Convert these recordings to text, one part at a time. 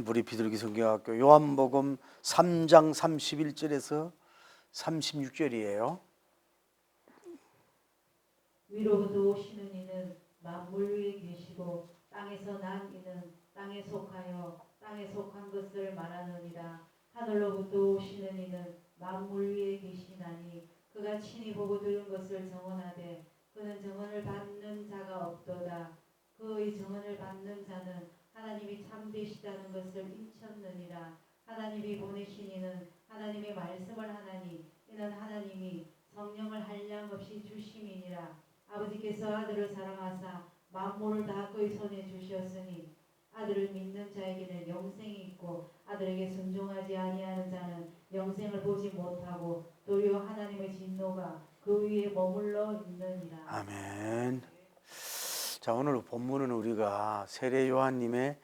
우리 비둘기 성경학교 요한복음 3장 31절에서 36절이에요. 위로부터 오시는 이는 만물 위에 계시고 땅에서 난 이는 땅에 속하여 땅에 속한 것을 말하느니라. 하늘로부터 오시는 이는 만물 위에 계시나니 그가 친히 보고 들은 것을 정언하되 그는 정언을 받는 자가 없도다. 그의 정언을 받는 자는 하나님이 참되시다는 것을 인쳤느니라. 하나님이 보내신 이는 하나님의 말씀을 하나니 이는 하나님이 성령을 한량없이 주심이니라. 아버지께서 아들을 사랑하사 만물을 다 그의 손에 주셨으니 아들을 믿는 자에게는 영생이 있고 아들에게 순종하지 아니하는 자는 영생을 보지 못하고 도리어 하나님의 진노가 그 위에 머물러 있느니라. 아멘. 자, 오늘 본문은 우리가 세례 요한님의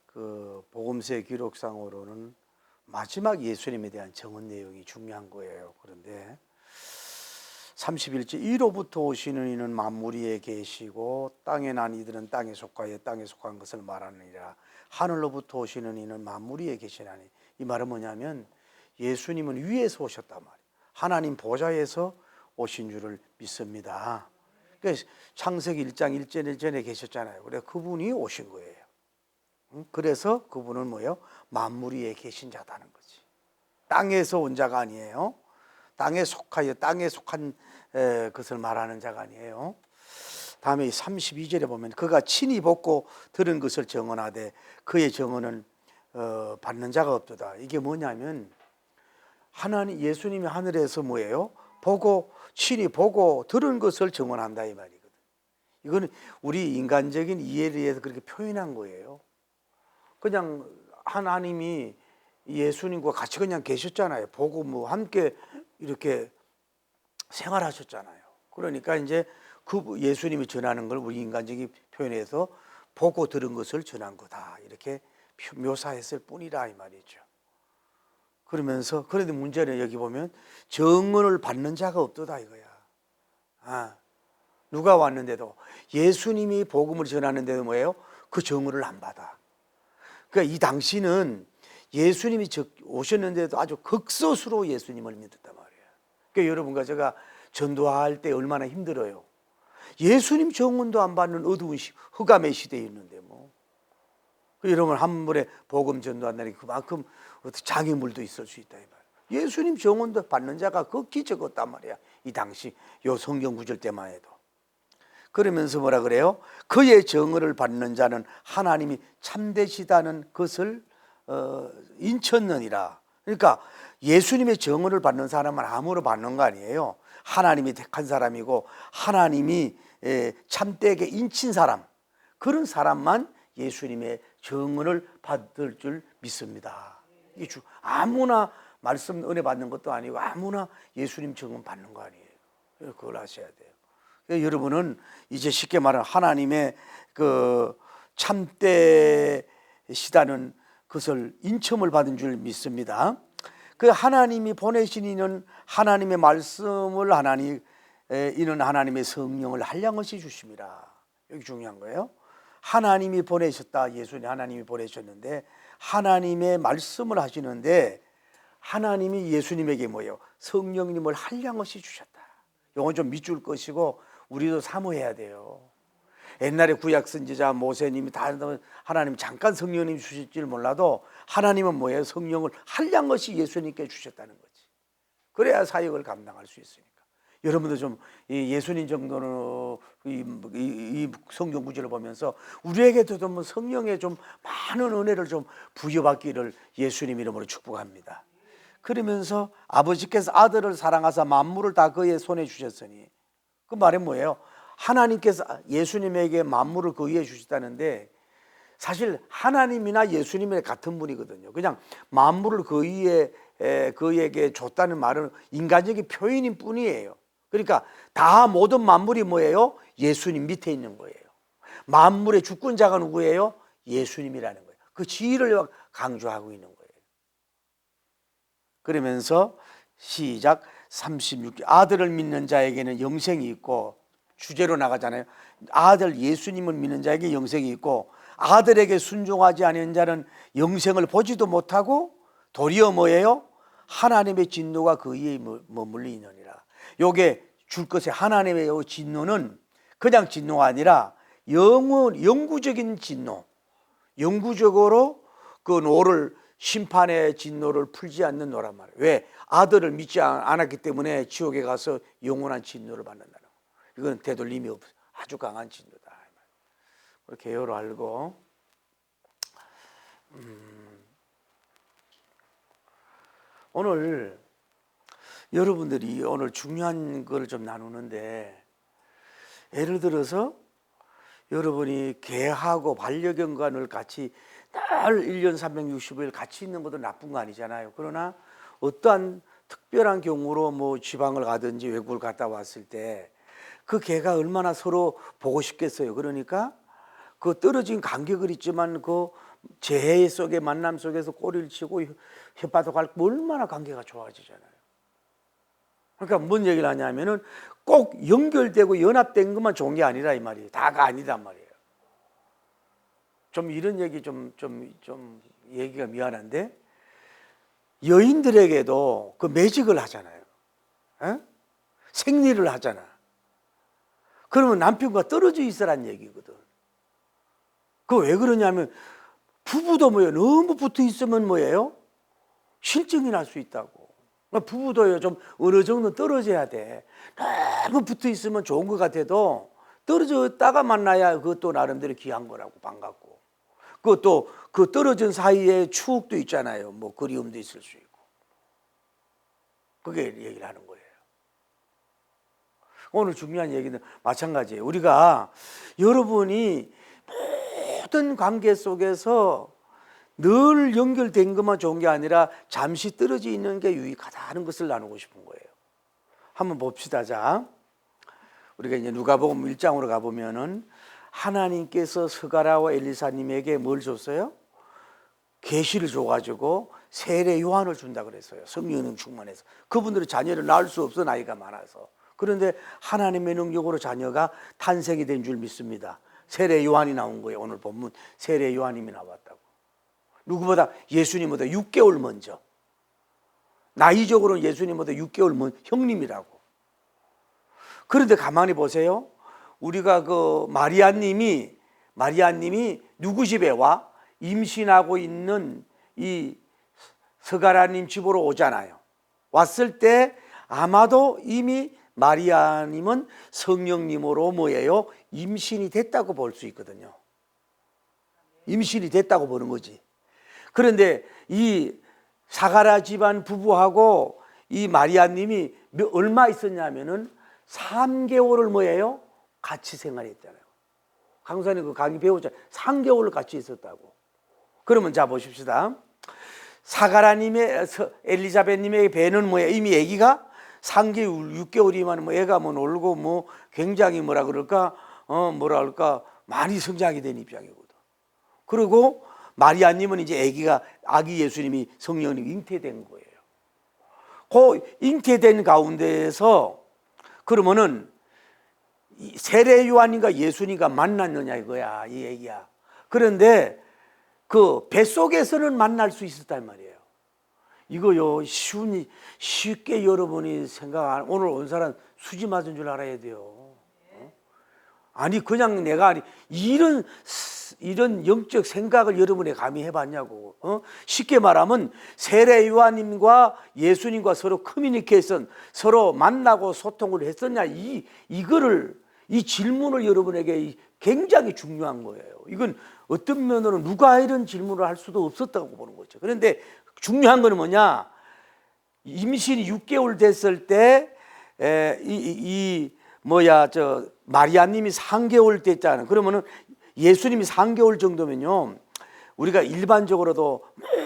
그 복음서 기록상으로는 마지막 예수님에 대한 정언 내용이 중요한 거예요. 그런데 31절 이로부터 오시는 이는 만물 위에 계시고 땅에 난 이들은 땅에 속하여 땅에 속한 것을 말하느니라. 하늘로부터 오시는 이는 만물 위에 계시나니, 이 말은 뭐냐면 예수님은 위에서 오셨단 말이에요. 하나님 보좌에서 오신 줄을 믿습니다. 그래서 창세기 1장 1절 전에 계셨잖아요. 그래서 그분이 오신 거예요. 그래서 그분은 뭐예요? 만물 위에 계신 자다는 거지. 땅에서 온 자가 아니에요. 땅에 속하여 땅에 속한 것을 말하는 자가 아니에요. 다음에 32절에 보면 그가 친히 보고 들은 것을 정언하되 그의 정언은 받는 자가 없도다. 이게 뭐냐면 하나님 예수님이 하늘에서 뭐예요? 친히 보고 들은 것을 정언한다 이 말이거든. 이거는 우리 인간적인 이해를 위해서 그렇게 표현한 거예요. 그냥 하나님이 예수님과 같이 그냥 계셨잖아요. 보고 뭐 함께 이렇게 생활하셨잖아요. 그러니까 이제 그 예수님이 전하는 걸 우리 인간적인 표현해서 보고 들은 것을 전한 거다 이렇게 묘사했을 뿐이라 이 말이죠. 그러면서 그런데 문제는 여기 보면 정언을 받는 자가 없도다 이거야. 누가 왔는데도 예수님이 복음을 전하는데도 뭐예요? 그 정언을 안 받아. 그러니까 이 당시는 예수님이 오셨는데도 아주 극소수로 예수님을 믿었단 말이에요. 그러니까 여러분과 제가 전도할 때 얼마나 힘들어요. 예수님 정언도 안 받는 어두운 흑암의 시대에 있는데 뭐. 여러분 한 번에 복음 전도한다는 게 그만큼 장애물도 있을 수 있다 이 말이에요. 예수님 정언도 받는 자가 극히 적었단 말이야. 이 당시 요 성경 구절 때만 해도. 그러면서 뭐라 그래요? 그의 정언을 받는 자는 하나님이 참되시다는 것을 인쳤느니라. 그러니까 예수님의 정언을 받는 사람은 아무로 받는 거 아니에요. 하나님이 택한 사람이고 하나님이 참되게 인친 사람, 그런 사람만 예수님의 정언을 받을 줄 믿습니다. 이게 아무나 말씀 은혜 받는 것도 아니고 아무나 예수님 정언 받는 거 아니에요. 그걸 아셔야 돼요. 여러분은 이제 쉽게 말하면 하나님의 그 참되시다는 것을 인첨을 받은 줄 믿습니다. 그 하나님이 보내신 이는 하나님의 말씀을 이는 하나님의 성령을 한량없이 주심이라. 여기 중요한 거예요. 하나님이 보내셨다. 예수님 하나님이 보내셨는데 하나님의 말씀을 하시는데 하나님이 예수님에게 뭐예요? 성령님을 한량없이 주셨다. 이건 좀 밑줄 것이고 우리도 사모해야 돼요. 옛날에 구약 선지자 모세님이 다 하나님 잠깐 성령님 주실 줄 몰라도 하나님은 뭐예요? 성령을 한량없이 예수님께 주셨다는 거지. 그래야 사역을 감당할 수 있으니까. 여러분도 좀 예수님 정도는 이 성경 구절을 보면서 우리에게도 좀 성령의 좀 많은 은혜를 좀 부여받기를 예수님 이름으로 축복합니다. 그러면서 아버지께서 아들을 사랑하사 만물을 다 그의 손에 주셨으니, 그 말은 뭐예요? 하나님께서 예수님에게 만물을 그 위에 주셨다는데 사실 하나님이나 예수님이 같은 분이거든요. 그냥 만물을 그 위에 그에게 줬다는 말은 인간적인 표현인 뿐이에요. 그러니까 다 모든 만물이 뭐예요? 예수님 밑에 있는 거예요. 만물의 주권자가 누구예요? 예수님이라는 거예요. 그 지위를 강조하고 있는 거예요. 그러면서 시작 36절 아들을 믿는 자에게는 영생이 있고, 주제로 나가잖아요. 아들 예수님을 믿는 자에게 영생이 있고 아들에게 순종하지 않은 자는 영생을 보지도 못하고 도리어 뭐예요? 하나님의 진노가 그 위에 머물리느니라. 요게 줄 것의 하나님의 진노는 그냥 진노가 아니라 영구적인 진노, 영구적으로 그 노를, 심판의 진노를 풀지 않는 노란 말이에요. 왜? 아들을 믿지 않았기 때문에 지옥에 가서 영원한 진노를 받는다는 거예요. 이건 되돌림이 없어. 아주 강한 진노다. 개요로 알고, 오늘 여러분들이 오늘 중요한 걸 좀 나누는데, 예를 들어서 여러분이 개하고 반려견과를 같이 늘 1년 365일 같이 있는 것도 나쁜 거 아니잖아요. 그러나 어떠한 특별한 경우로 뭐 지방을 가든지 외국을 갔다 왔을 때 그 개가 얼마나 서로 보고 싶겠어요. 그러니까 그 떨어진 간격은 있지만 그 재해 속의 만남 속에서 꼬리를 치고 혓바닥 앓고 얼마나 관계가 좋아지잖아요. 그러니까 뭔 얘기를 하냐면은 꼭 연결되고 연합된 것만 좋은 게 아니라 이 말이에요. 다가 아니단 말이에요. 좀 이런 얘기 좀 얘기가 미안한데, 여인들에게도 그 매직을 하잖아요. 에? 생리를 하잖아. 그러면 남편과 떨어져 있으란 얘기거든. 그 왜 그러냐면 부부도 뭐예요? 너무 붙어 있으면 뭐예요? 실증이 날 수 있다고. 부부도요, 좀 어느 정도 떨어져야 돼. 너무 붙어 있으면 좋은 것 같아도 떨어졌다가 만나야 그것도 나름대로 귀한 거라고, 반갑고. 그것도 그 떨어진 사이에 추억도 있잖아요. 뭐 그리움도 있을 수 있고. 그게 얘기를 하는 거예요. 오늘 중요한 얘기는 마찬가지예요. 우리가 여러분이 모든 관계 속에서 늘 연결된 것만 좋은 게 아니라 잠시 떨어져 있는 게 유익하다는 것을 나누고 싶은 거예요. 한번 봅시다. 자, 우리가 이제 누가복음 1장으로 가보면은 하나님께서 스가랴와 엘리사님에게 뭘 줬어요? 계시를 줘가지고 세례 요한을 준다 그랬어요. 성령님 충만해서. 그분들은 자녀를 낳을 수 없어, 나이가 많아서. 그런데 하나님의 능력으로 자녀가 탄생이 된 줄 믿습니다. 세례 요한이 나온 거예요. 오늘 본문 세례 요한님이 나왔다고. 누구보다 예수님보다 6개월 먼저. 나이적으로는 예수님보다 6개월 먼저 형님이라고. 그런데 가만히 보세요. 우리가 그 마리아님이 누구 집에 와? 임신하고 있는 이 스가랴님 집으로 오잖아요. 왔을 때 아마도 이미 마리아님은 성령님으로 뭐예요? 임신이 됐다고 볼 수 있거든요. 임신이 됐다고 보는 거지. 그런데 이 사가랴 집안 부부하고 이 마리아님이 얼마 있었냐면은 3개월을 뭐예요? 같이 생활했잖아요. 강사님 그 강의 배우잖아요. 3개월을 같이 있었다고. 그러면 자 보십시다. 사가랴님의 엘리자벳님의 배는 뭐예요? 이미 아기가 3개월, 6개월이면 뭐 애가 뭐 놀고 뭐 굉장히 뭐라 그럴까? 많이 성장이 된 입장이거든. 그리고 마리아님은 이제 아기 예수님이 성령님 잉태된 거예요. 그 잉태된 가운데에서 그러면은 세례 요한인가 예수님과 만났느냐 이거야, 이 얘기야. 그런데 그 뱃속에서는 만날 수 있었단 말이에요. 이거요, 쉽게 여러분이 생각하는, 오늘 온 사람 수지 맞은 줄 알아야 돼요. 아니 그냥 내가 이런 영적 생각을 여러분이 감히 해봤냐고. 쉽게 말하면 세례 요한님과 예수님과 서로 커뮤니케이션, 서로 만나고 소통을 했었냐, 이 질문을 여러분에게 굉장히 중요한 거예요. 이건 어떤 면으로 누가 이런 질문을 할 수도 없었다고 보는 거죠. 그런데 중요한 거는 뭐냐? 임신이 6개월 됐을 때 마리아님이 3개월 됐잖아요. 그러면은 예수님이 3개월 정도면요, 우리가 일반적으로도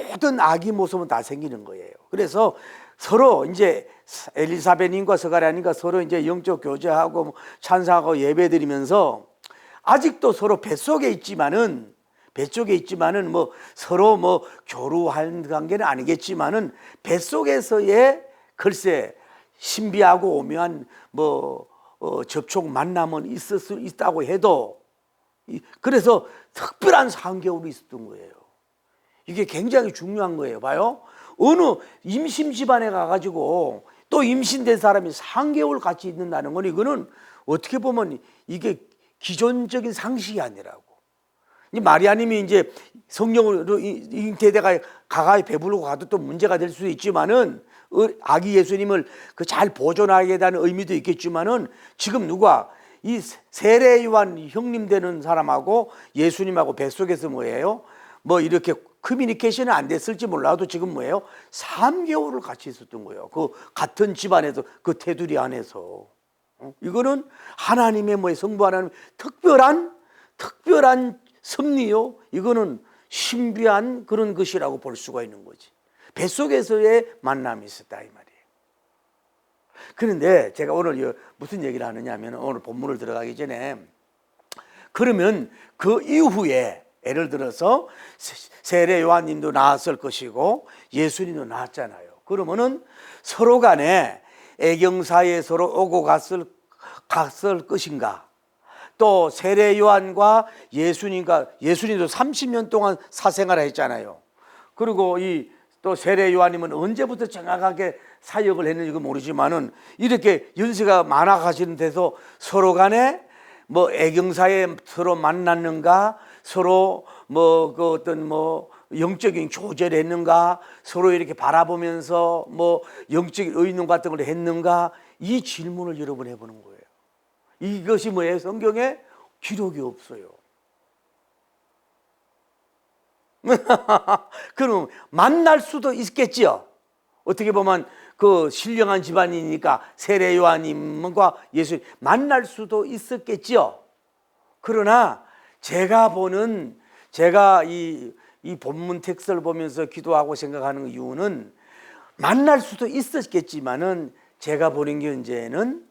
모든 아기 모습은 다 생기는 거예요. 그래서 서로 이제 엘리사벳님과 스가랴님과 서로 이제 영적 교제하고 뭐 찬사하고 예배드리면서 아직도 서로 뱃속에 있지만은 뭐 서로 뭐 교류한 관계는 아니겠지만은 뱃속에서의 글쎄 신비하고 오묘한 접촉 만남은 있을 수 있다고 해도 그래서 특별한 상계울이 있었던 거예요. 이게 굉장히 중요한 거예요. 봐요. 어느 임신 집안에 가가지고 또 임신된 사람이 3개월 같이 있는다는 건 이거는 어떻게 보면 이게 기존적인 상식이 아니라고. 마리아님이 이제 성령으로 잉태되가 가까이 배부르고 가도 또 문제가 될 수도 있지만은 아기 예수님을 그 잘 보존하게 되는 의미도 있겠지만은 지금 누가 이 세례 요한 형님 되는 사람하고 예수님하고 뱃속에서 뭐예요? 뭐 이렇게 커뮤니케이션이 안 됐을지 몰라도 지금 뭐예요? 3개월을 같이 있었던 거예요. 그 같은 집안에서 그 테두리 안에서. 이거는 하나님의 뭐예요? 성부 하나님 특별한 섭리요. 이거는 신비한 그런 것이라고 볼 수가 있는 거지. 뱃속에서의 만남이 있었다 이 말이에요. 그런데 제가 오늘 무슨 얘기를 하느냐 하면 오늘 본문을 들어가기 전에 그러면 그 이후에 예를 들어서 세례 요한님도 나왔을 것이고 예수님도 나왔잖아요. 그러면은 서로 간에 애경사에 서로 오고 갔을 것인가? 또 세례 요한과 예수님도 30년 동안 사생활을 했잖아요. 그리고 또 세례 요한님은 언제부터 정확하게 사역을 했는지 모르지만은 이렇게 연세가 많아 가시는 데서 서로 간에 뭐 애경사에 서로 만났는가, 서로 뭐 그 어떤 뭐 영적인 교제를 했는가, 서로 이렇게 바라보면서 뭐 영적인 의논 같은 걸 했는가, 이 질문을 여러분 해보는 거예요. 이것이 뭐예요? 성경에 기록이 없어요. 그럼 만날 수도 있겠지요. 어떻게 보면 그 신령한 집안이니까 세례 요한님과 예수님 만날 수도 있었겠지요. 그러나 제가 이 본문 텍스트를 보면서 기도하고 생각하는 이유는 만날 수도 있었겠지만은 제가 보는 견제는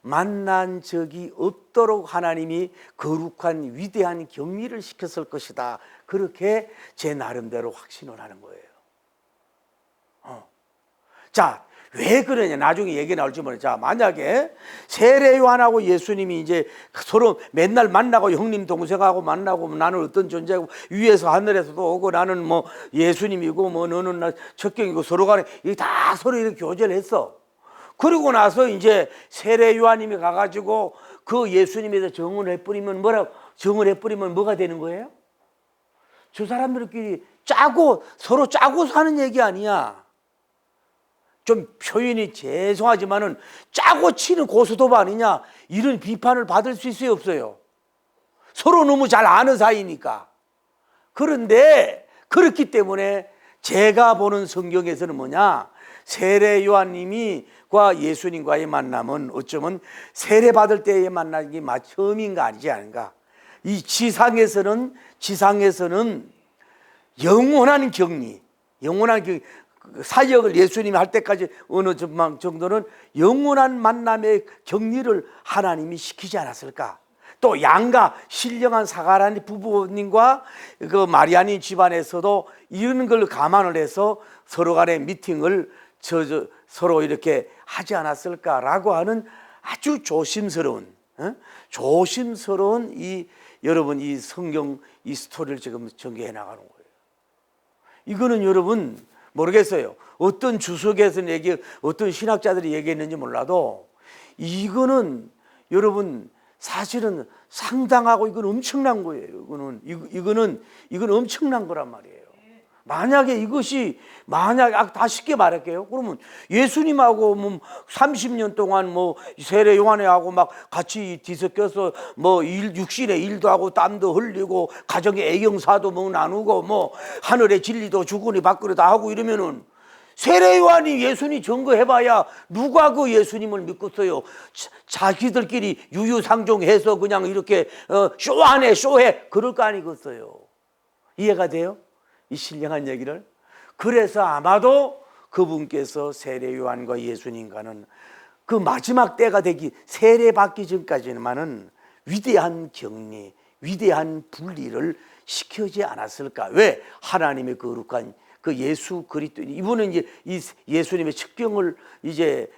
만난 적이 없도록 하나님이 거룩한 위대한 격리를 시켰을 것이다. 그렇게 제 나름대로 확신을 하는 거예요. 자, 왜 그러냐? 나중에 얘기 나올지 모르겠어요. 자, 만약에 세례 요한하고 예수님이 이제 서로 맨날 만나고 형님 동생하고 만나고 나는 어떤 존재고 위에서 하늘에서도 오고 나는 뭐 예수님이고 뭐 너는 나 적경이고 서로 간에 다 서로 이렇게 교제를 했어. 그리고 나서 이제 세례 요한님이 가가지고 그 예수님에 대해서 정을 해버리면 뭐가 되는 거예요? 저 사람들끼리 서로 짜고 사는 얘기 아니야. 좀 표현이 죄송하지만은 짜고 치는 고스톱 아니냐, 이런 비판을 받을 수 있어요, 없어요? 서로 너무 잘 아는 사이니까. 그런데 그렇기 때문에 제가 보는 성경에서는 뭐냐, 세례 요한님과 예수님과의 만남은 어쩌면 세례 받을 때의 만남이 처음인가 아니지 않은가. 이 지상에서는 영원한 격리, 사역을 예수님이 할 때까지 어느 정도는 영원한 만남의 격리를 하나님이 시키지 않았을까. 또 양가 신령한 사가라니 부부님과 그 마리아님 집안에서도 이런 걸 감안을 해서 서로 간의 미팅을 서로 이렇게 하지 않았을까라고 하는 아주 조심스러운 여러분 이 성경 이 스토리를 지금 전개해 나가는 거예요. 이거는 여러분 모르겠어요. 어떤 주석에서 어떤 신학자들이 얘기했는지 몰라도 이거는 여러분 사실은 상당하고 이건 엄청난 거예요. 이거는 엄청난 거란 말이에요. 만약에 다 쉽게 말할게요. 그러면 예수님하고 뭐 30년 동안 뭐 세례 요한하고 막 같이 뒤섞여서 뭐 육신의 일도 하고 땀도 흘리고 가정의 애경사도 뭐 나누고 뭐 하늘의 진리도 주거니 밖으로 다 하고 이러면은 세례 요한이 예수님 증거해봐야 누가 그 예수님을 믿겠어요? 자기들끼리 유유상종해서 그냥 이렇게 쇼해 그럴 거 아니겠어요? 이해가 돼요? 이 신령한 얘기를. 그래서 아마도 그분께서 세례 요한과 예수님과는 그 마지막 때가 되기 세례 받기 전까지만은 위대한 격리, 위대한 분리를 시키지 않았을까? 왜? 하나님의 거룩한 그 예수 그리스도, 이분은 이제 이 예수님의 측병을 이제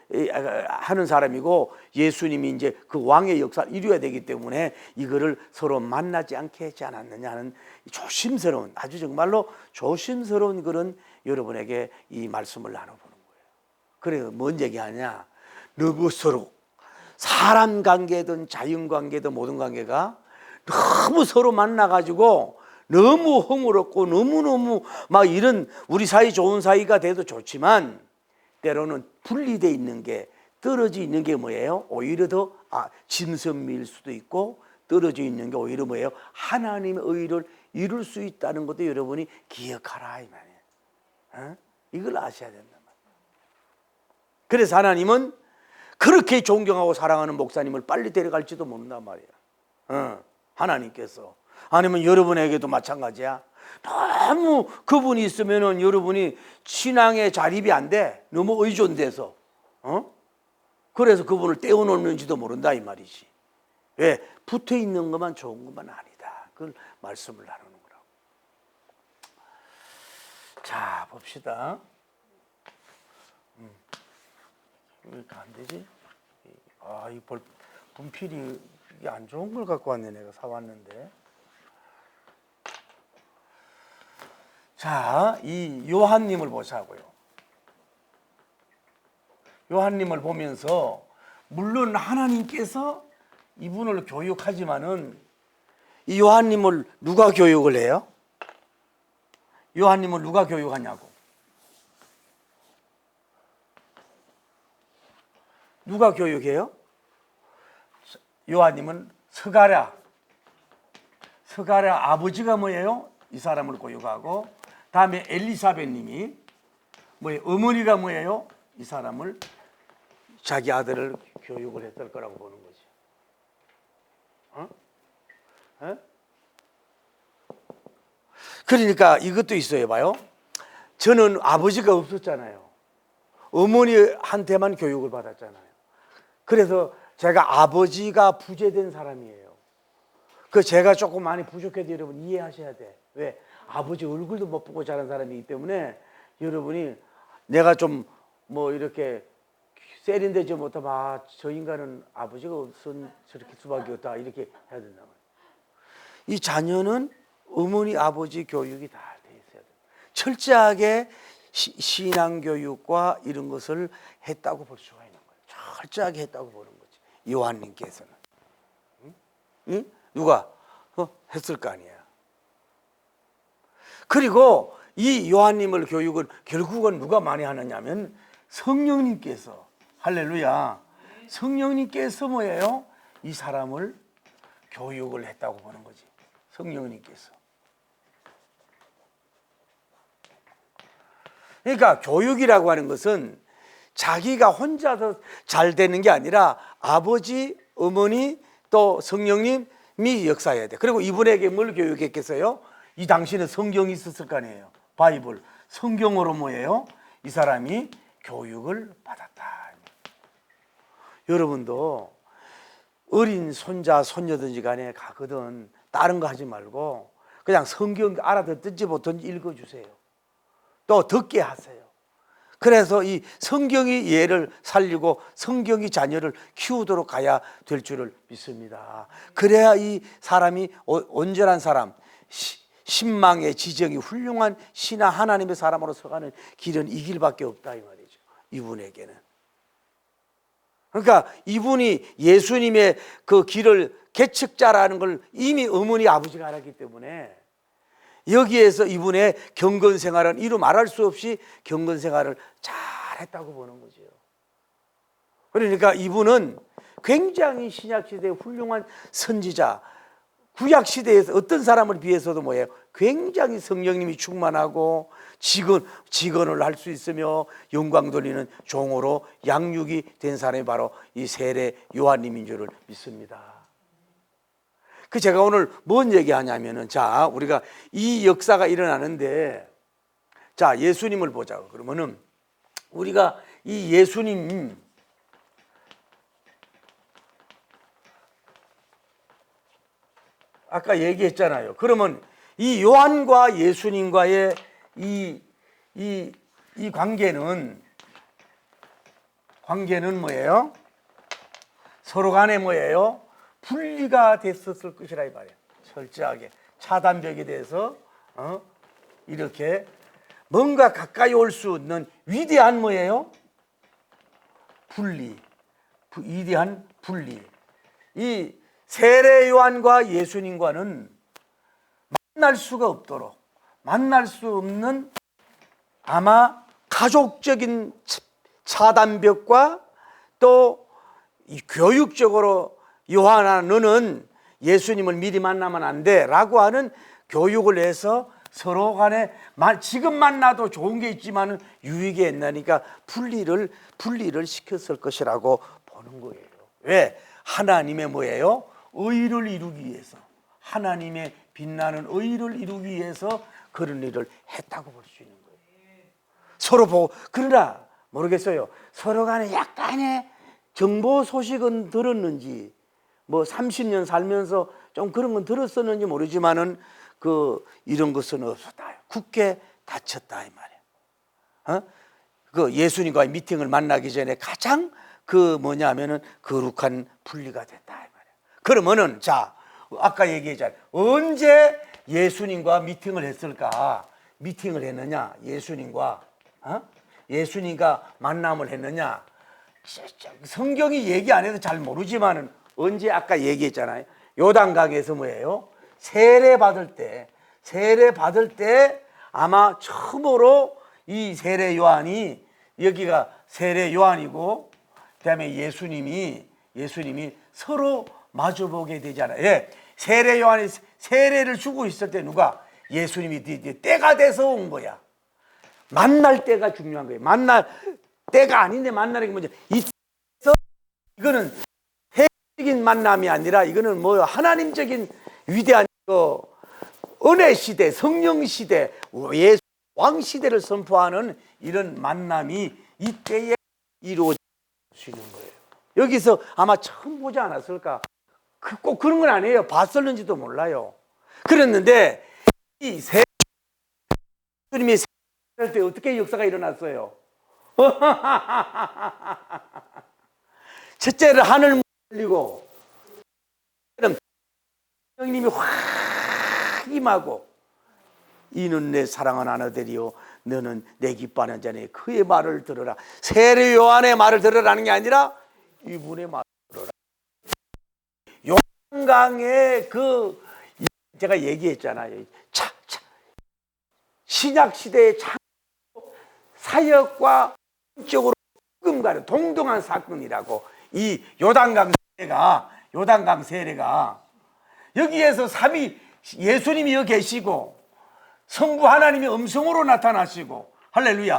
하는 사람이고, 예수님이 이제 그 왕의 역사를 이루어야 되기 때문에 이거를 서로 만나지 않게 했지 않았느냐 하는 조심스러운, 아주 정말로 조심스러운 그런 여러분에게 이 말씀을 나눠보는 거예요. 그래서 뭔 얘기하냐, 너무 서로 사람 관계든 자연 관계든 모든 관계가 너무 서로 만나가지고 너무 허물었고 너무너무 막 이런, 우리 사이 좋은 사이가 돼도 좋지만 때로는 분리되어 있는 게, 떨어져 있는 게 뭐예요? 오히려 더 진선미일 수도 있고, 떨어져 있는 게 오히려 뭐예요? 하나님의 의를 이룰 수 있다는 것도 여러분이 기억하라 이 말이에요. 이걸 아셔야 된단 말이에요. 그래서 하나님은 그렇게 존경하고 사랑하는 목사님을 빨리 데려갈지도 모른단 말이에요. 하나님께서. 아니면 여러분에게도 마찬가지야. 너무 그분이 있으면은 여러분이 신앙에 자립이 안 돼. 너무 의존돼서. 그래서 그분을 떼어놓는지도 모른다 이 말이지. 왜? 붙어 있는 것만 좋은 것만 아니다. 그걸 말씀을 나누는 거라고. 자, 봅시다. 왜 이렇게 안 되지? 이 분필이 이게 안 좋은 걸 갖고 왔네. 내가 사왔는데. 자, 이 요한님을 보자고요. 요한님을 보면서 물론 하나님께서 이분을 교육하지만은 이 요한님을 누가 교육을 해요? 요한님을 누가 교육하냐고. 누가 교육해요? 요한님은 스가랴 아버지가 뭐예요? 이 사람을 교육하고, 다음에 엘리사벳님이 뭐예요? 어머니가 뭐예요? 이 사람을, 자기 아들을 교육을 했을 거라고 보는 거지. 그러니까 이것도 있어요. 봐요. 저는 아버지가 없었잖아요. 어머니한테만 교육을 받았잖아요. 그래서 제가 아버지가 부재된 사람이에요. 그 제가 조금 많이 부족해도 여러분 이해하셔야 돼. 왜? 아버지 얼굴도 못 보고 자란 사람이기 때문에 여러분이, 내가 좀 뭐 이렇게 세련되지 못하면 저 인간은 아버지가 없은 저렇게 수밖에 없다 이렇게 해야 된단 말이에요. 이 자녀는 어머니 아버지 교육이 다 돼 있어야 돼요. 철저하게 신앙교육과 이런 것을 했다고 볼 수가 있는 거예요. 철저하게 했다고 보는 거지. 요한님께서는. 응? 누가 했을 거 아니야. 그리고 이 요한님을 교육은 결국은 누가 많이 하느냐면 성령님께서, 할렐루야, 성령님께서 뭐예요? 이 사람을 교육을 했다고 보는 거지. 성령님께서. 그러니까 교육이라고 하는 것은 자기가 혼자서 잘 되는 게 아니라 아버지, 어머니, 또 성령님이 역사해야 돼. 그리고 이분에게 뭘 교육했겠어요? 이 당시에는 성경이 있었을 거 아니에요. 바이블. 성경으로 뭐예요? 이 사람이 교육을 받았다. 여러분도 어린 손자, 손녀든지 간에 가거든 다른 거 하지 말고 그냥 성경 알아듣든지 못든지 읽어주세요. 또 듣게 하세요. 그래서 이 성경이 얘를 살리고 성경이 자녀를 키우도록 가야 될 줄을 믿습니다. 그래야 이 사람이 온전한 사람, 신망의 지정이 훌륭한 신하 하나님의 사람으로 서가는 길은 이 길밖에 없다 이 말이죠. 이분에게는. 그러니까 이분이 예수님의 그 길을 개척자라는 걸 이미 어머니 아버지가 알았기 때문에 여기에서 이분의 경건 생활은 이루 말할 수 없이 경건 생활을 잘했다고 보는 거죠. 그러니까 이분은 굉장히 신약 시대의 훌륭한 선지자, 구약 시대에서 어떤 사람을 비해서도 뭐예요? 굉장히 성령님이 충만하고 직언을 할 수 있으며 영광 돌리는 종으로 양육이 된 사람이 바로 이 세례 요한님인 줄을 믿습니다. 그 제가 오늘 뭔 얘기하냐면은, 자, 우리가 이 역사가 일어나는데, 자, 예수님을 보자. 그러면은 우리가 이 예수님, 아까 얘기했잖아요. 그러면 이 요한과 예수님과의 이 이 관계는 뭐예요? 서로 간에 뭐예요? 분리가 됐었을 것이라 이 말이에요. 철저하게 차단벽에 대해서 이렇게 뭔가 가까이 올 수 없는 위대한 뭐예요? 분리. 위대한 분리. 이 세례 요한과 예수님과는 만날 수가 없도록, 만날 수 없는 아마 가족적인 차단벽과 또 이 교육적으로 요한아 너는 예수님을 미리 만나면 안 돼 라고 하는 교육을 해서 서로 간에 지금 만나도 좋은 게 있지만 유익이 있나니까 분리를 시켰을 것이라고 보는 거예요. 왜? 하나님의 뭐예요? 의를 이루기 위해서, 하나님의 빛나는 의를 이루기 위해서 그런 일을 했다고 볼 수 있는 거예요. 서로 보고. 그러나 모르겠어요. 서로 간에 약간의 정보 소식은 들었는지, 뭐 30년 살면서 좀 그런 건 들었었는지 모르지만은 이런 것은 없었다. 굳게 닫혔다 이 말이에요. 그 예수님과의 미팅을 만나기 전에 가장 뭐냐면은 거룩한 분리가 됐다 이 말이에요. 그러면은 자, 아까 얘기했잖아요. 언제 예수님과 미팅을 했을까? 미팅을 했느냐? 예수님과 만남을 했느냐? 성경이 얘기 안 해도 잘 모르지만은 언제 아까 얘기했잖아요. 요단강에서 뭐예요? 세례 받을 때 아마 처음으로 이 세례 요한이, 여기가 세례 요한이고 그다음에 예수님이 서로 마주보게 되잖아요. 예. 세례 요한이 세례를 주고 있을 때 누가? 예수님이 때가 돼서 온 거야. 만날 때가 중요한 거예요. 만날 때가 아닌데 만나는 게 뭐냐? 이거는 세계적인 만남이 아니라 이거는 뭐 하나님적인 위대한 은혜 시대, 성령 시대, 예수 왕 시대를 선포하는 이런 만남이 이때에 이루어질 수 있는 거예요. 여기서 아마 처음 보지 않았을까? 꼭 그런 건 아니에요. 봤었는지도 몰라요. 그랬는데 이 예수님이 세례할 때 어떻게 역사가 일어났어요? 첫째는 하늘 열리고 성령님이 확 임하고 이는 내 사랑하는 아들이요 너는 내 기뻐하는 자네 그의 말을 들으라. 세례 요한의 말을 들으라는 게 아니라 이분의 말을 들으라. 요한강의 제가 얘기했잖아요. 신약 시대의 사역과 영적으로 가는 동등한 사건이라고. 이 요단강 세례가 여기에서 예수님이 여기 계시고 성부 하나님이 음성으로 나타나시고 할렐루야.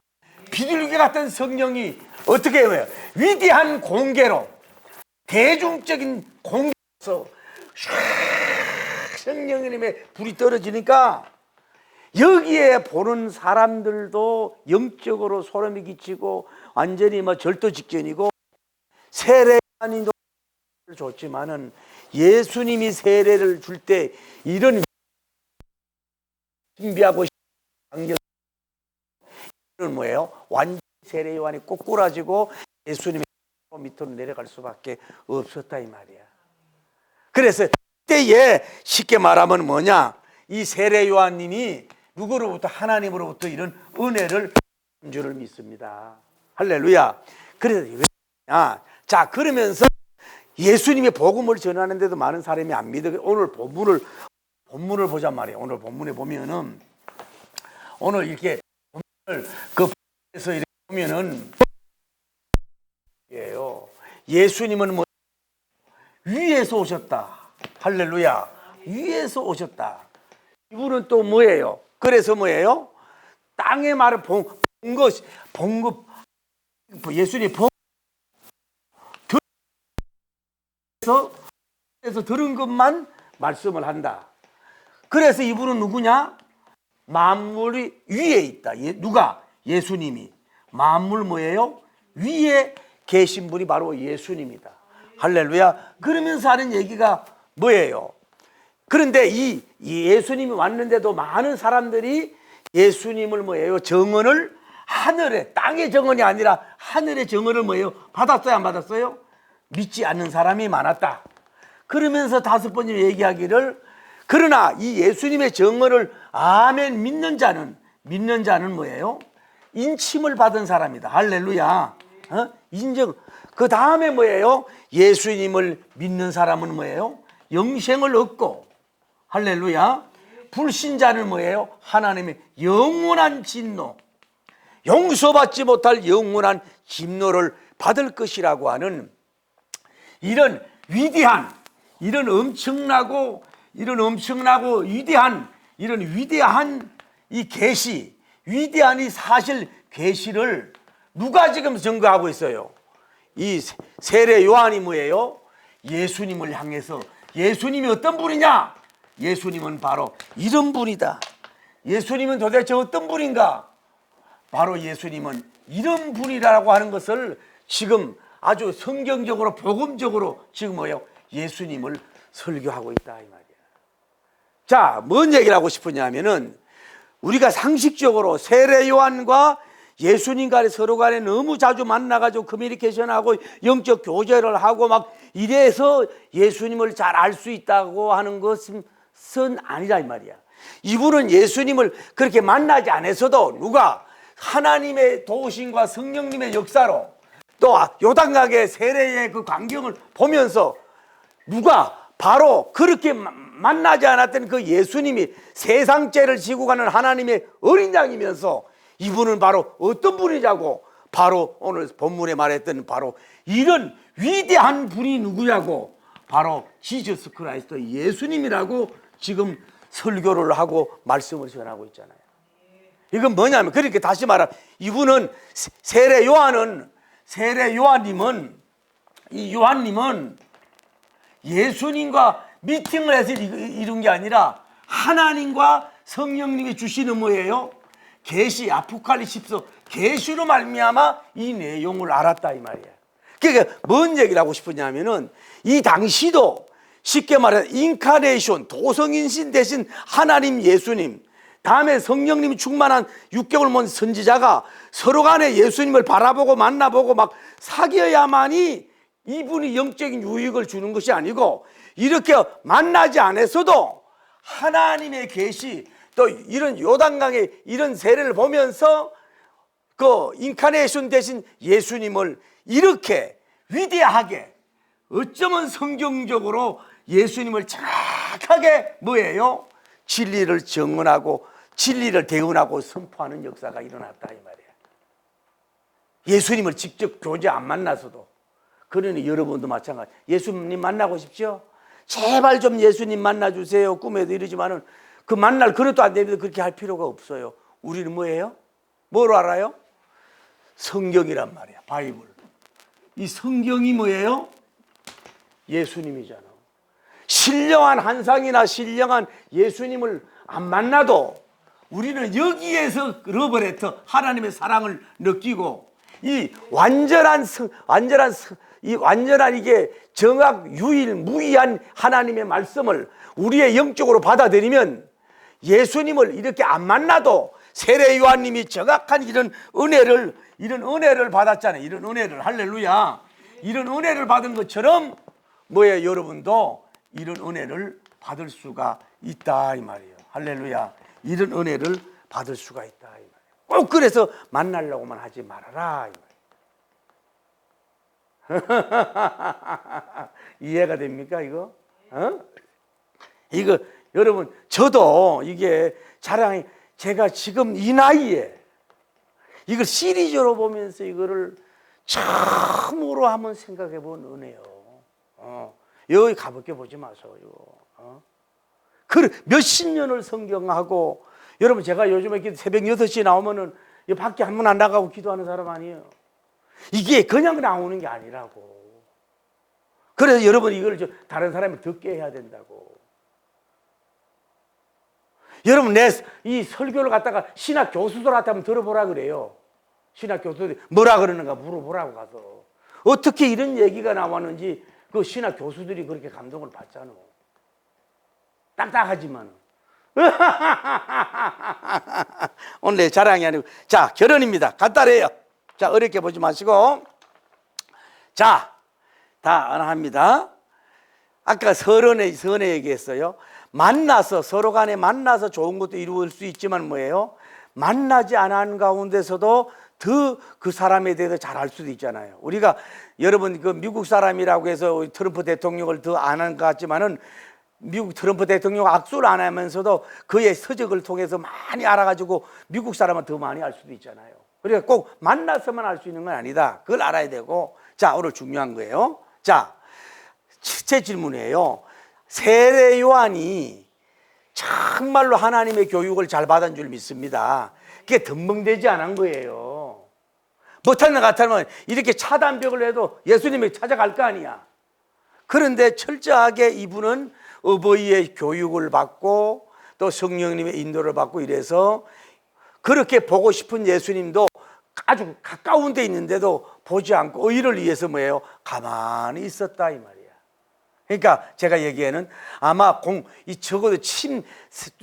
비둘기 같은 성령이 어떻게 해요? 위대한 공개로 대중적인 공개로서 성령님의 불이 떨어지니까 여기에 보는 사람들도 영적으로 소름이 끼치고 완전히 절도 직전이고 세례만이 좋지만은 예수님이 세례를 줄 때 이런 신비하고 이런 뭐예요? 완전 세례 요한이 꼬꾸라지고 예수님이 밑으로 내려갈 수밖에 없었다 이 말이야. 그래서 그때에 쉽게 말하면 뭐냐? 이 세례 요한님이 누구로부터? 하나님으로부터 이런 은혜를 준 줄을 믿습니다. 할렐루야. 그래서 자, 그러면서 예수님의 복음을 전하는데도 많은 사람이 안 믿어. 오늘 본문을 보자 말이에요. 오늘 본문에 보면은 오늘 이렇게 본문에서 이렇게 보면은 예수님은 뭐 위에서 오셨다. 할렐루야. 위에서 오셨다. 이분은 또 뭐예요? 그래서 뭐예요? 땅의 말을 본 예수님이 그래서 들은 것만 말씀을 한다. 그래서 이분은 누구냐? 만물이 위에 있다. 누가? 예수님이. 만물 뭐예요? 위에 계신 분이 바로 예수님이다. 할렐루야. 그러면서 하는 얘기가 뭐예요? 그런데 이 예수님이 왔는데도 많은 사람들이 예수님을 뭐예요? 정언을 하늘에, 땅의 정언이 아니라 하늘의 정언을 뭐예요? 받았어요, 안 받았어요? 믿지 않는 사람이 많았다. 그러면서 다섯 번째 얘기하기를, 그러나 이 예수님의 정언을 아멘 믿는 자는 뭐예요? 인침을 받은 사람이다. 할렐루야. 인정. 그 다음에 뭐예요? 예수님을 믿는 사람은 뭐예요? 영생을 얻고, 할렐루야. 불신자는 뭐예요? 하나님의 영원한 진노, 용서받지 못할 영원한 진노를 받을 것이라고 하는 이런 위대한, 이런 엄청나고 위대한, 이런 위대한 이 계시, 위대한 이 사실 계시를 누가 지금 증거하고 있어요? 이 세례 요한이 뭐예요? 예수님을 향해서, 예수님이 어떤 분이냐? 예수님은 바로 이런 분이다. 예수님은 도대체 어떤 분인가? 바로 예수님은 이런 분이라고 하는 것을 지금 아주 성경적으로, 복음적으로 지금 뭐예요? 예수님을 설교하고 있다 이 말이야. 자, 뭔 얘기를 하고 싶으냐면은, 우리가 상식적으로 세례 요한과 예수님 간에 서로 간에 너무 자주 만나가지고 커뮤니케이션하고 영적 교제를 하고 막 이래서 예수님을 잘 알 수 있다고 하는 것은 아니라 이 말이야. 이분은 예수님을 그렇게 만나지 않았어도 누가 하나님의 도우심과 성령님의 역사로 또 요단강의 세례의 그 광경을 보면서 누가 바로 그렇게 만나지 않았던 그 예수님이 세상죄를 지고 가는 하나님의 어린 양이면서 이분은 바로 어떤 분이냐고, 바로 오늘 본문에 말했던 바로 이런 위대한 분이 누구냐고, 바로 지저스 크라이스트 예수님이라고 지금 설교를 하고 말씀을 전하고 있잖아요. 이건 뭐냐면, 그렇게 다시 말하면 이분은 세례 요한님은 이 요한님은 예수님과 미팅을 해서 이룬 게 아니라 하나님과 성령님이 주시는 뭐예요? 계시, 아포칼립스서 계시로 말미암아 이 내용을 알았다 이 말이야. 그러니까 뭔 얘기를 하고 싶으냐면은, 이 당시도 쉽게 말해 인카네이션, 도성인신 대신 하나님 예수님, 다음에 성령님이 충만한 6개월 먼 선지자가 서로 간에 예수님을 바라보고 만나보고 막 사귀어야만이 이분이 영적인 유익을 주는 것이 아니고, 이렇게 만나지 않았어도 하나님의 계시, 또 이런 요단강의 이런 세례를 보면서 그 인카네이션 대신 예수님을 이렇게 위대하게, 어쩌면 성경적으로 예수님을 정확하게 뭐예요? 진리를 증언하고 진리를 대언하고 선포하는 역사가 일어났다 이 말이에요. 예수님을 직접 교제 안 만나서도. 그러니 여러분도 마찬가지. 예수님 만나고 싶죠? 제발 좀 예수님 만나주세요. 꿈에도 이러지만은 그 만날 그릇도 안 됩니다. 그렇게 할 필요가 없어요. 우리는 뭐예요? 뭐로 알아요? 성경이란 말이야. 바이블. 이 성경이 뭐예요? 예수님이잖아. 신령한 한상이나 신령한 예수님을 안 만나도 우리는 여기에서 러브레터, 하나님의 사랑을 느끼고, 이 완전한 이게 정확 유일무이한 하나님의 말씀을 우리의 영적으로 받아들이면, 예수님을 이렇게 안 만나도 세례 요한님이 정확한 이런 은혜를 받았잖아요. 이런 은혜를, 할렐루야. 이런 은혜를 받은 것처럼 뭐예요? 여러분도 이런 은혜를 받을 수가 있다 이 말이에요. 할렐루야. 이런 은혜를 받을 수가 있다 이 말이에요. 꼭 그래서 만나려고만 하지 말아라 이 말이에요. 이해가 됩니까 이거? 이거 여러분, 저도 이게 자랑이, 제가 지금 이 나이에 이걸 시리즈로 보면서 이거를 처음으로 한번 생각해 본 은혜요. 여기 가볍게 보지 마세요. 그 몇십 년을 성경하고, 여러분 제가 요즘에 새벽 6시에 나오면은 밖에 한 번 안 나가고 기도하는 사람 아니에요. 이게 그냥 나오는 게 아니라고. 그래서 여러분 이걸 다른 사람이 듣게 해야 된다고. 여러분 내 이 설교를 갖다가 신학 교수들한테 한번 들어보라 그래요. 신학 교수들이 뭐라 그러는가 물어보라고 가서. 어떻게 이런 얘기가 나왔는지 그 신학 교수들이 그렇게 감동을 받잖아. 딱딱하지만 오늘 내 자랑이 아니고, 자, 결혼입니다. 간단해요. 자, 어렵게 보지 마시고. 자, 다 합니다. 아까 선에 얘기했어요. 만나서, 서로 간에 만나서 좋은 것도 이루어질 수 있지만 뭐예요? 만나지 않은 가운데서도 더 그 사람에 대해서 잘 알 수도 있잖아요. 우리가 여러분 그 미국 사람이라고 해서 트럼프 대통령을 더 안 한 것 같지만은 미국 트럼프 대통령 악수를 안 하면서도 그의 서적을 통해서 많이 알아가지고 미국 사람은 더 많이 알 수도 있잖아요. 그러니까 꼭 만나서만 알 수 있는 건 아니다. 그걸 알아야 되고. 자, 오늘 중요한 거예요. 자, 제 질문이에요. 세례 요한이 정말로 하나님의 교육을 잘 받은 줄 믿습니다. 그게 덤벙대지 않은 거예요. 못하는 것 같으면 이렇게 차단벽을 해도 예수님이 찾아갈 거 아니야. 그런데 철저하게 이분은 어버이의 교육을 받고 또 성령님의 인도를 받고 이래서 그렇게 보고 싶은 예수님도 아주 가까운 데 있는데도 보지 않고 의를 위해서 뭐예요? 가만히 있었다 이 말이야. 그러니까 제가 얘기에는 아마 적어도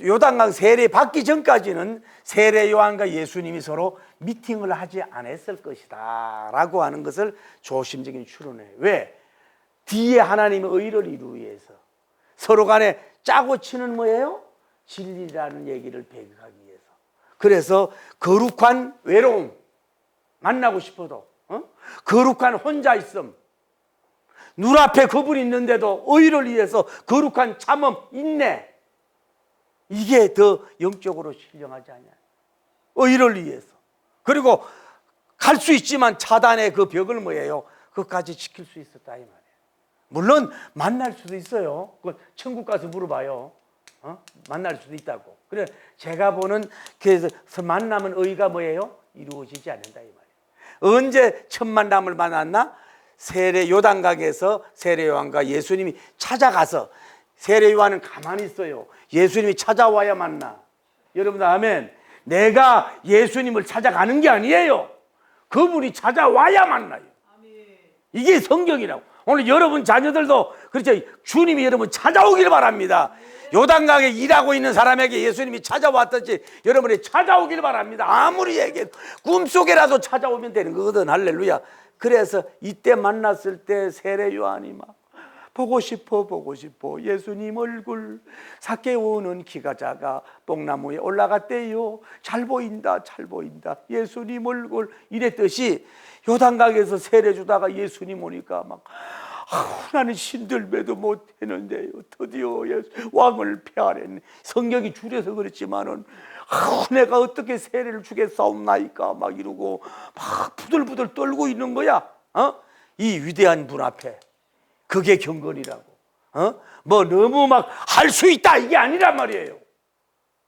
요단강 세례 받기 전까지는 세례 요한과 예수님이 서로 미팅을 하지 않았을 것이다 라고 하는 것을 조심적인 추론해요. 왜? 뒤에 하나님의 의를 이루기 위해서 서로 간에 짜고 치는 뭐예요? 진리라는 얘기를 배격하기 위해서. 그래서 거룩한 외로움, 만나고 싶어도 거룩한 혼자 있음, 눈앞에 그분이 있는데도 의를 위해서 거룩한 참음, 인내, 이게 더 영적으로 신령하지 않냐. 의를 위해서. 그리고 갈 수 있지만 차단의 그 벽을 뭐예요? 그것까지 지킬 수 있었다 이 말이에요. 물론 만날 수도 있어요. 그건 천국 가서 물어봐요. 만날 수도 있다고. 그래 제가 보는 그래서 만나면 의가 뭐예요? 이루어지지 않는다 이 말이에요. 언제 첫 만남을 만났나? 세례 요단강에서 세례 요한과 예수님이 찾아가서, 세례 요한은 가만히 있어요. 예수님이 찾아와야 만나. 여러분들 아멘. 내가 예수님을 찾아가는 게 아니에요. 그분이 찾아와야 만나요. 이게 성경이라고. 오늘 여러분 자녀들도 그렇죠. 주님이 여러분 찾아오기를 바랍니다. 요단강에 일하고 있는 사람에게 예수님이 찾아왔듯이 여러분이 찾아오기를 바랍니다. 아무리 얘기해도 꿈속에라도 찾아오면 되는 거거든. 할렐루야. 그래서 이때 만났을 때 세례 요한이 막 보고 싶어 예수님 얼굴. 삭개오는 키가 작아 뽕나무에 올라갔대요. 잘 보인다 예수님 얼굴. 이랬듯이 요단강에서 세례 주다가 예수님 오니까 막 나는 신들매도 못했는데요 드디어 왕을 폐하랬네. 성경이 줄여서 그렇지만은 내가 어떻게 세례를 주겠사옵나이까 막 이러고 막 부들부들 떨고 있는 거야. 이 위대한 분 앞에. 그게 경건이라고. 뭐 너무 막 할 수 있다 이게 아니란 말이에요.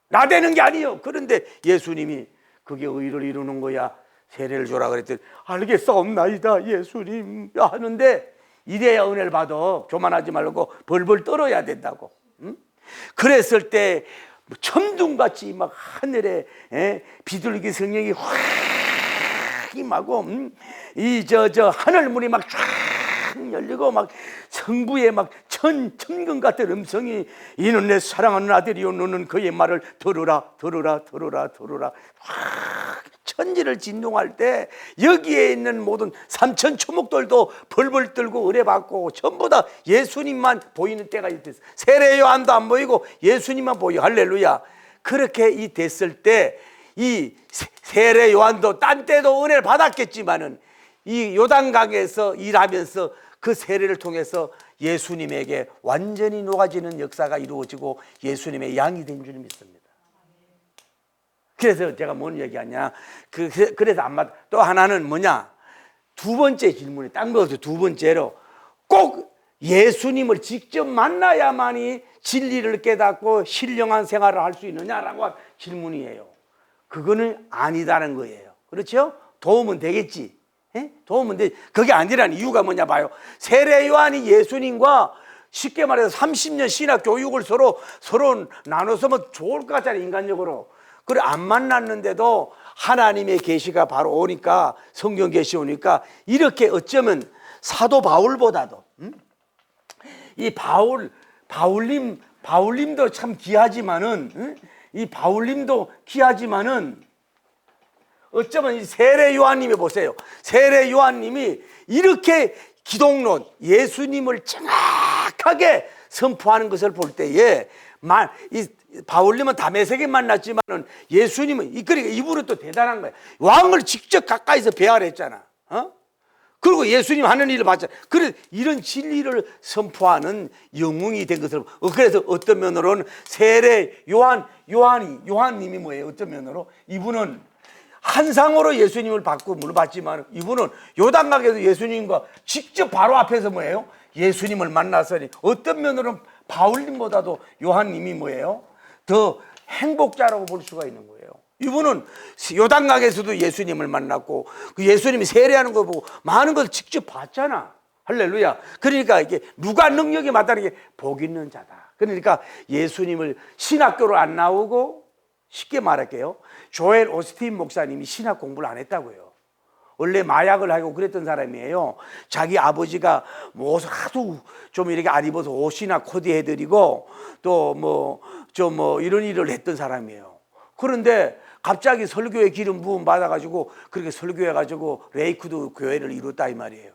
나대는 게 아니에요. 그런데 예수님이 그게 의를 이루는 거야. 세례를 주라 그랬더니 알겠사옵나이다 예수님 하는데, 이래야 은혜를 받아. 교만하지 말고 벌벌 떨어야 된다고. 그랬을 때 천둥같이 막 하늘에 비둘기 성령이 확 임하고 저 하늘문이 막 쫙 열리고 막 성부의 막 천금 같은 음성이 이는 내 사랑하는 아들이요 너는 그의 말을 들으라. 확 천지를 진동할 때 여기에 있는 모든 삼천 초목들도 벌벌 떨고 의뢰받고 전부 다 예수님만 보이는 때가 있었어요. 세례 요한도 안 보이고 예수님만 보이고. 할렐루야. 그렇게 이 됐을 때 이 세례 요한도 딴 때도 은혜를 받았겠지만은 이 요단강에서 일하면서 그 세례를 통해서 예수님에게 완전히 녹아지는 역사가 이루어지고 예수님의 양이 된 줄 믿습니다. 그래서 제가 뭔 얘기하냐, 그래서 안 맞. 또 하나는 뭐냐, 두 번째 질문이 딴 것도 두 번째로 꼭 예수님을 직접 만나야만이 진리를 깨닫고 신령한 생활을 할 수 있느냐라고 한 질문이에요. 그거는 아니다는 거예요. 그렇죠? 도움은 되겠지. 도움은 돼. 그게 아니라는 이유가 뭐냐 봐요. 세례 요한이 예수님과 쉽게 말해서 30년 신학 교육을 서로 나눠서 뭐 좋을 것 같잖아요, 인간적으로. 그래 안 만났는데도 하나님의 계시가 바로 오니까, 성경 계시 오니까 이렇게 어쩌면 사도 바울보다도 이 바울님 바울님도 참 귀하지만은, 응? 이 바울님도 귀하지만은 어쩌면 이 세례 요한님이 보세요. 세례 요한님이 이렇게 기독론, 예수님을 정확하게 선포하는 것을 볼 때에 이 바울님은 다메섹에 만났지만은 예수님은 그러니까 이분은 또 대단한 거예요. 왕을 직접 가까이서 배알했잖아. 그리고 예수님 하는 일을 봤잖아. 그래 이런 진리를 선포하는 영웅이 된 것을 그래서 어떤 면으로는 세례 요한님이 뭐예요? 어떤 면으로 이분은 한상으로 예수님을 받고 물어봤지만 이분은 요단강에서 예수님과 직접 바로 앞에서 뭐예요? 예수님을 만났으니 어떤 면으로는 바울님보다도 요한님이 뭐예요? 더 행복자라고 볼 수가 있는 거예요. 이분은 요단강에서도 예수님을 만났고 그 예수님이 세례하는 거 보고 많은 걸 직접 봤잖아. 할렐루야. 그러니까 이게 누가 능력이 많다는 게 복 있는 자다. 그러니까 예수님을 신학교로 안 나오고 쉽게 말할게요. 조엘 오스틴 목사님이 신학 공부를 안 했다고요. 원래 마약을 하고 그랬던 사람이에요. 자기 아버지가 뭐 옷을 하도 좀 이렇게 안 입어서 옷이나 코디해드리고 또 이런 일을 했던 사람이에요. 그런데 갑자기 설교에 기름 부음 받아가지고 그렇게 설교해가지고 레이크도 교회를 이뤘다 이 말이에요.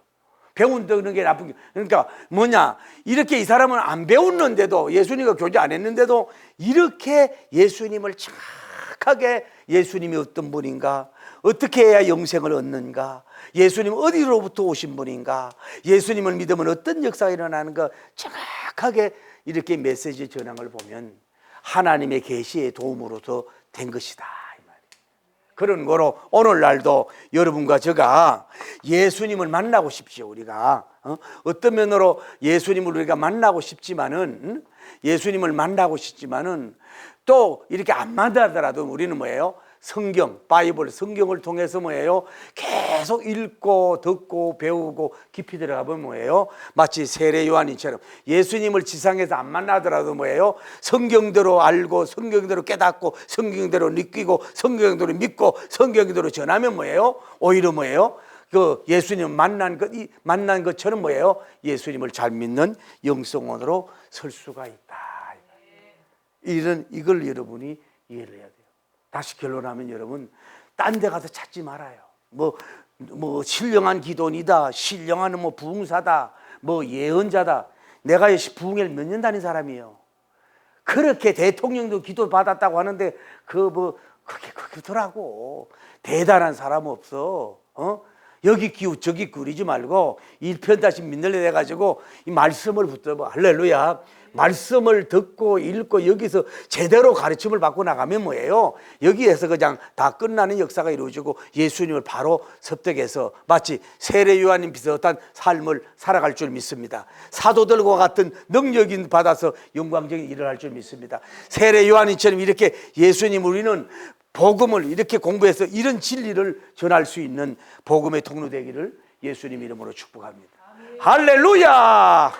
배운다는 게 나쁜 게 그러니까 뭐냐 이렇게 이 사람은 안 배웠는데도 예수님과 교제 안 했는데도 이렇게 예수님을 정확하게 예수님이 어떤 분인가 어떻게 해야 영생을 얻는가 예수님 어디로부터 오신 분인가 예수님을 믿으면 어떤 역사가 일어나는가 정확하게 이렇게 메시지 전함을 보면 하나님의 계시의 도움으로서 된 것이다 이 말이에요. 그런 거로 오늘날도 여러분과 제가 예수님을 만나고 싶지요. 우리가 어떤 면으로 예수님을 우리가 만나고 싶지만은 예수님을 만나고 싶지만은 또 이렇게 안 만나더라도 우리는 뭐예요? 성경, 바이블, 성경을 통해서 뭐예요? 계속 읽고 듣고 배우고 깊이 들어가 보면 뭐예요? 마치 세례 요한이처럼 예수님을 지상에서 안 만나더라도 뭐예요? 성경대로 알고 성경대로 깨닫고 성경대로 느끼고 성경대로 믿고 성경대로 전하면 뭐예요? 오히려 뭐예요? 그 예수님 만난 것처럼 뭐예요? 예수님을 잘 믿는 영성원으로 설 수가 있다. 이걸 여러분이 이해를 해야 돼요. 다시 결론하면 여러분 딴 데 가서 찾지 말아요. 뭐 신령한 기도니다 신령한 뭐 부흥사다 뭐 예언자다. 내가 부흥회를 몇 년 다닌 사람이에요. 그렇게 대통령도 기도 받았다고 하는데 그게 그렇더라고. 대단한 사람 없어. 여기 기우 저기 꾸리지 말고 일편단심 민들레 돼가지고 이 말씀을 붙들어 할렐루야. 말씀을 듣고 읽고 여기서 제대로 가르침을 받고 나가면 뭐예요? 여기에서 그냥 다 끝나는 역사가 이루어지고 예수님을 바로 섭득해서 마치 세례 요한님 비슷한 삶을 살아갈 줄 믿습니다. 사도들과 같은 능력이 받아서 영광적인 일을 할 줄 믿습니다. 세례 요한님처럼 이렇게 예수님 우리는 복음을 이렇게 공부해서 이런 진리를 전할 수 있는 복음의 통로 되기를 예수님 이름으로 축복합니다. 할렐루야.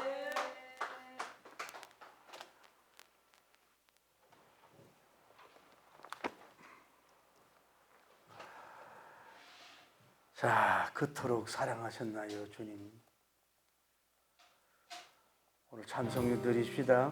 자, 그토록 사랑하셨나요, 주님? 오늘 찬송 드립시다.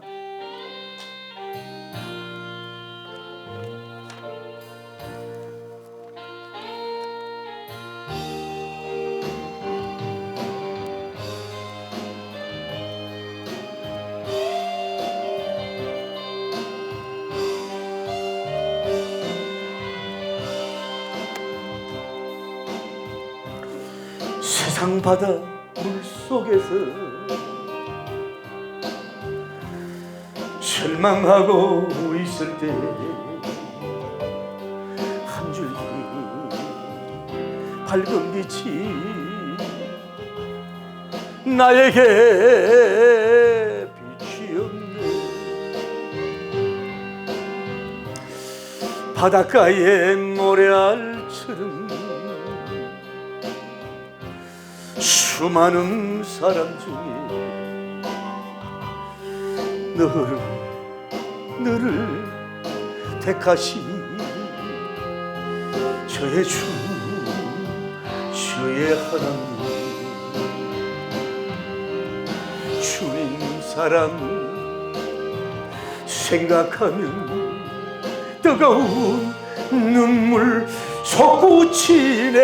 세상 바다 물속에서 절망하고 있을 때 한 줄기 밝은 빛이 나에게 비추었네. 바닷가의 모래알처럼 수많은 사람 중에 너를 택하신 저의 주 저의 하나님 주님 사랑 생각하면 뜨거운 눈물 솟구치네.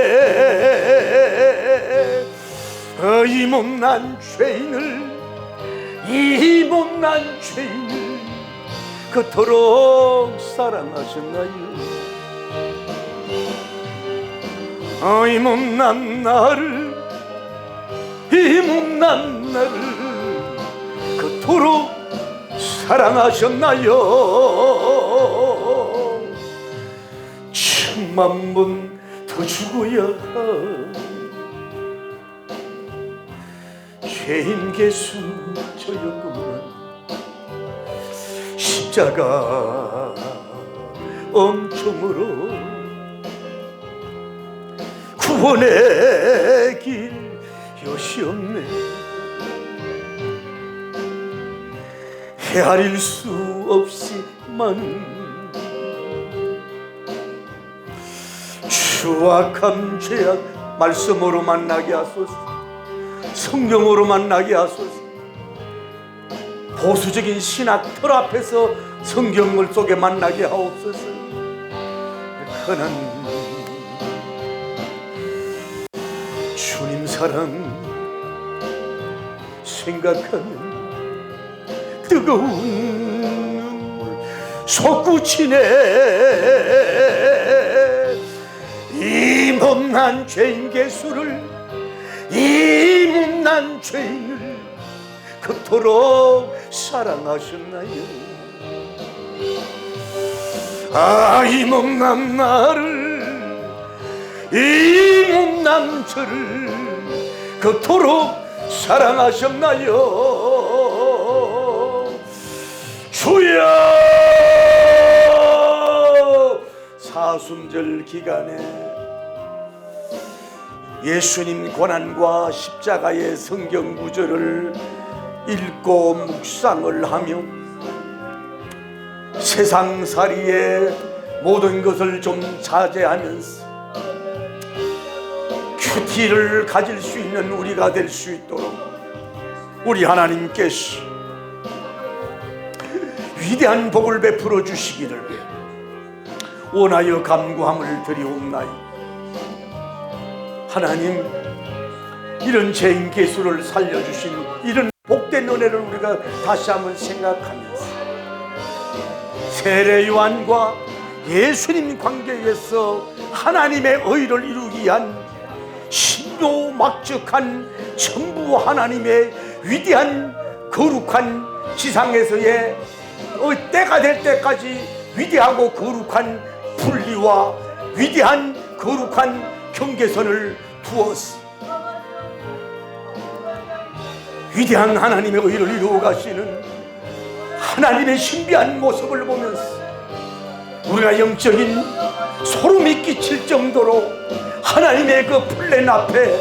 이 못난 죄인을, 이 못난 죄인을 그토록 사랑하셨나요? 이 못난 나를, 이 못난 나를 그토록 사랑하셨나요? 천만 번 더 죽어야 죄인 개수 저 연금은 십자가 엄청으로 구원의 길 여시없네. 헤아릴 수 없이만 추악한 죄악 말씀으로 만나게 하소서. 성경으로 만나게 하소서. 보수적인 신학 틀 앞에서 성경을 속에 만나게 하옵소서. 하나님, 주님 사랑 생각하면 뜨거운 눈물 솟구치네. 이 못난 죄인 개수를, 이 못난 죄인을 그토록 사랑하셨나요? 이 못난 나를, 이 못난 저를 그토록 사랑하셨나요? 주여! 사순절 기간에 예수님 고난과 십자가의 성경 구절을 읽고 묵상을 하며 세상살이의 모든 것을 좀 자제하면서 큐티를 가질 수 있는 우리가 될 수 있도록 우리 하나님께서 위대한 복을 베풀어 주시기를 원하여 간구함을 드리옵나이다. 하나님, 이런 죄인 개수를 살려주신 이런 복된 은혜를 우리가 다시 한번 생각하면서 세례 요한과 예수님 관계에서 하나님의 의를 이루기 위한 신묘막측한 전부 하나님의 위대한 거룩한 지상에서의 때가 될 때까지 위대하고 거룩한 분리와 위대한 거룩한 경계선을 두었어. 위대한 하나님의 의를 이루어 가시는 하나님의 신비한 모습을 보면서 우리가 영적인 소름이 끼칠 정도로 하나님의 그 플랜 앞에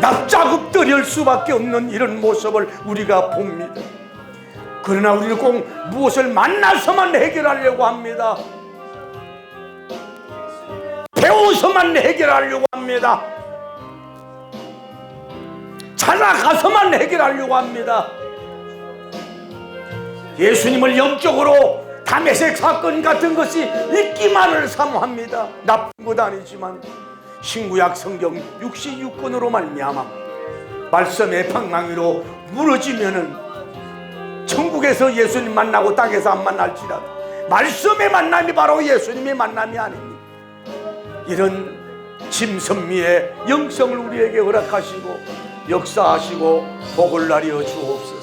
납작 엎드릴 수밖에 없는 이런 모습을 우리가 봅니다. 그러나 우리는 꼭 무엇을 만나서만 해결하려고 합니다. 배워서만 해결하려고 합니다. 찾아가서만 해결하려고 합니다. 예수님을 영적으로 다메섹 사건 같은 것이 있기만을 사모합니다. 나쁜 것 아니지만 신구약 성경 66권으로 말미암아 말씀의 방망이로 무너지면은 천국에서 예수님 만나고 땅에서 안 만날지라도 말씀의 만남이 바로 예수님의 만남이 아닙니까? 이런 짐선미의 영성을 우리에게 허락하시고 역사하시고 복을 나려 주옵소서.